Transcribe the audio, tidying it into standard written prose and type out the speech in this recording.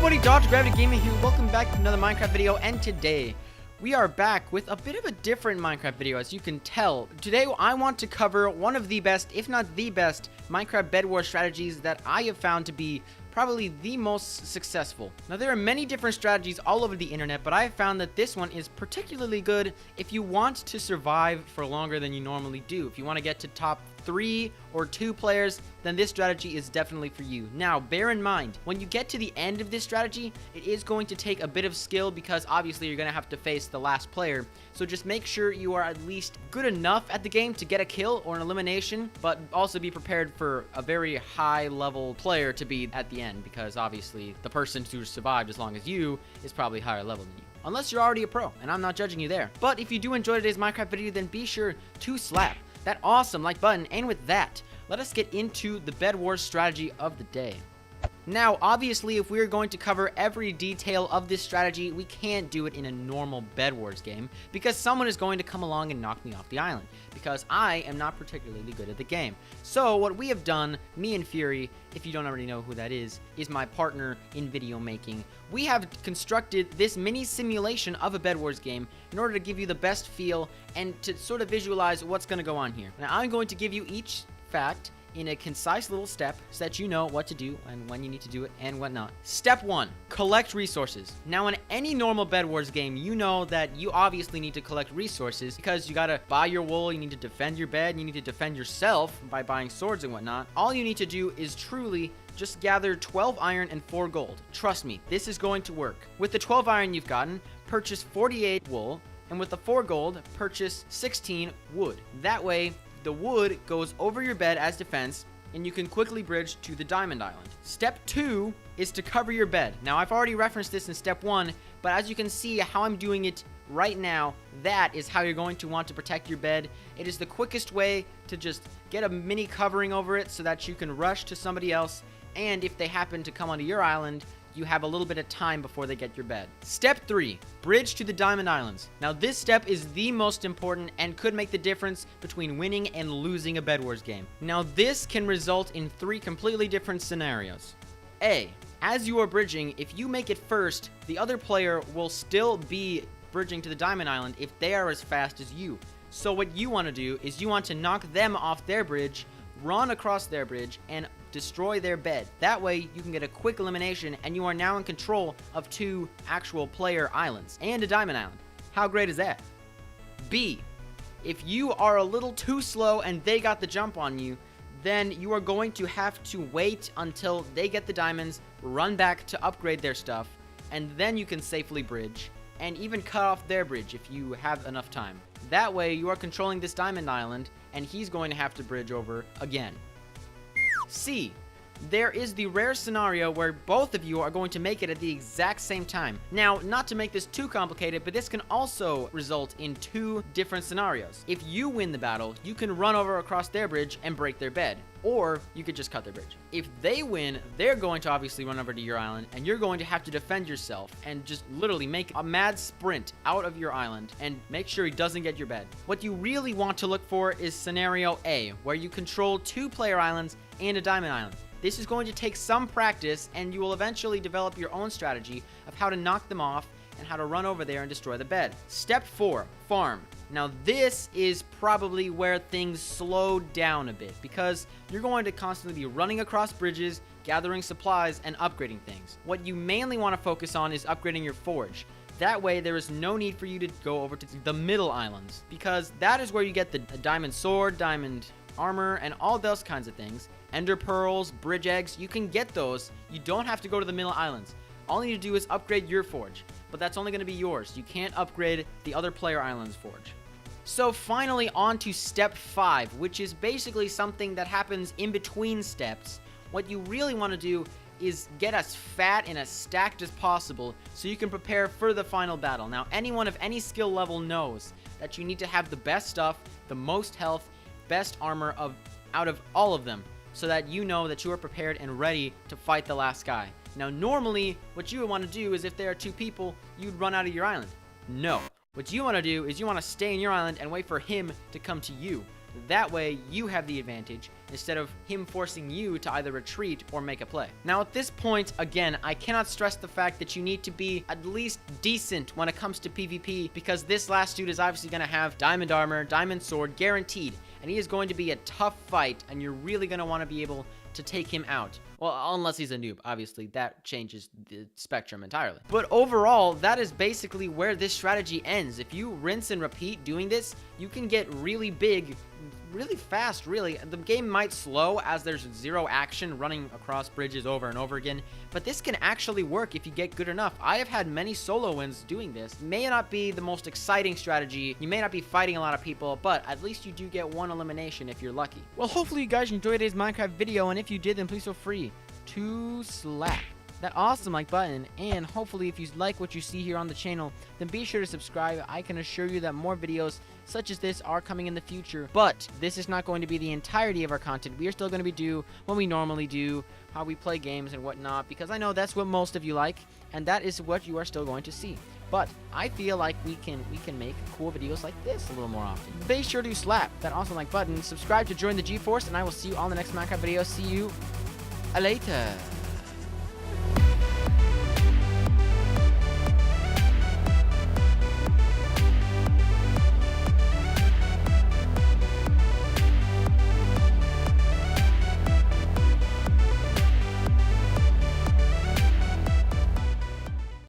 everybody, Dr. Gravity Gaming here. Welcome back to another Minecraft video, and today we are back with a bit of a different Minecraft video, as you can tell. Today I want to cover one of the best, if not the best, Minecraft Bed Wars strategies that I have found to be probably the most successful. Now, there are many different strategies all over the internet, but I have found that this one is particularly good if you want to survive for longer than you normally do. If you want to get to top 3 or 2 players, then this strategy is definitely for you. Now, bear in mind, when you get to the end of this strategy, it is going to take a bit of skill because obviously you're going to have to face the last player. So just make sure you are at least good enough at the game to get a kill or an elimination, but also be prepared for a very high level player to be at the end, because obviously the person who survived as long as you is probably higher level than you. Unless you're already a pro, and I'm not judging you there. But if you do enjoy today's Minecraft video, then be sure to slap that awesome like button, and with that, let us get into the Bed Wars strategy of the day. Now, obviously, if we're going to cover every detail of this strategy, we can't do it in a normal Bed Wars game, because someone is going to come along and knock me off the island, because I am not particularly good at the game. So what we have done, me and Fury, if you don't already know who that is my partner in video making. We have constructed this mini simulation of a Bed Wars game in order to give you the best feel and to sort of visualize what's going to go on here. Now, I'm going to give you each fact in a concise little step so that you know what to do and when you need to do it and whatnot. Step 1, collect resources. Now, in any normal Bed Wars game, you know that you obviously need to collect resources because you gotta buy your wool, you need to defend your bed, you need to defend yourself by buying swords and whatnot. All you need to do is truly just gather 12 iron and 4 gold. Trust me, this is going to work. With the 12 iron you've gotten, purchase 48 wool, and with the 4 gold, purchase 16 wood. That way, the wood goes over your bed as defense, and you can quickly bridge to the Diamond Island. Step 2 is to cover your bed. Now, I've already referenced this in step 1, but as you can see how I'm doing it right now, that is how you're going to want to protect your bed. It is the quickest way to just get a mini covering over it so that you can rush to somebody else, and if they happen to come onto your island, you have a little bit of time before they get your bed. Step 3, bridge to the Diamond Islands. Now, this step is the most important and could make the difference between winning and losing a Bed Wars game. Now, this can result in 3 completely different scenarios. A, as you are bridging, if you make it first, the other player will still be bridging to the Diamond Island if they are as fast as you. So what you want to do is you want to knock them off their bridge, run across their bridge, and destroy their bed. That way, you can get a quick elimination, and you are now in control of 2 actual player islands and a Diamond Island. How great is that? B, if you are a little too slow and they got the jump on you, then you are going to have to wait until they get the diamonds, run back to upgrade their stuff, and then you can safely bridge, and even cut off their bridge if you have enough time. That way, you are controlling this Diamond Island, and he's going to have to bridge over again. C, there is the rare scenario where both of you are going to make it at the exact same time. Now, not to make this too complicated, but this can also result in 2 different scenarios. If you win the battle, you can run over across their bridge and break their bed, or you could just cut their bridge. If they win, they're going to obviously run over to your island, and you're going to have to defend yourself and just literally make a mad sprint out of your island and make sure he doesn't get your bed. What you really want to look for is scenario A, where you control 2 player islands and a Diamond Island. This is going to take some practice, and you will eventually develop your own strategy of how to knock them off and how to run over there and destroy the bed. Step 4, farm. Now, this is probably where things slow down a bit, because you're going to constantly be running across bridges, gathering supplies, and upgrading things. What you mainly want to focus on is upgrading your forge. That way, there is no need for you to go over to the middle islands, because that is where you get the diamond sword, diamond armor, and all those kinds of things. Ender pearls, bridge eggs, you can get those. You don't have to go to the middle islands. All you need to do is upgrade your forge, but that's only going to be yours. You can't upgrade the other player island's forge. So finally, on to step 5, which is basically something that happens in between steps. What you really want to do is get as fat and as stacked as possible so you can prepare for the final battle. Now, anyone of any skill level knows that you need to have the best stuff, the most health, best armor out of all of them, so that you know that you are prepared and ready to fight the last guy. Now, normally, what you would want to do is if there are 2 people, you'd run out of your island. No. What you want to do is you want to stay in your island and wait for him to come to you. That way, you have the advantage instead of him forcing you to either retreat or make a play. Now, at this point, again, I cannot stress the fact that you need to be at least decent when it comes to PvP, because this last dude is obviously going to have diamond armor, diamond sword, guaranteed, and he is going to be a tough fight, and you're really going to want to be able to take him out. Well, unless he's a noob. Obviously, that changes the spectrum entirely. But overall, that is basically where this strategy ends. If you rinse and repeat doing this, you can get really big really fast, really. The game might slow as there's zero action running across bridges over and over again, but this can actually work if you get good enough. I have had many solo wins doing this. May not be the most exciting strategy, you may not be fighting a lot of people, but at least you do get one elimination if you're lucky. Well, hopefully you guys enjoyed today's Minecraft video, and if you did, then please feel free to slap that awesome like button, and hopefully if you like what you see here on the channel, then be sure to subscribe. I can assure you that more videos such as this are coming in the future, but this is not going to be the entirety of our content. We are still going to do what we normally do, how we play games and whatnot, because I know that's what most of you like, and that is what you are still going to see. But I feel like we can make cool videos like this a little more often. Be sure to slap that awesome like button, subscribe to join the G-Force, and I will see you on the next Minecraft video. See you later.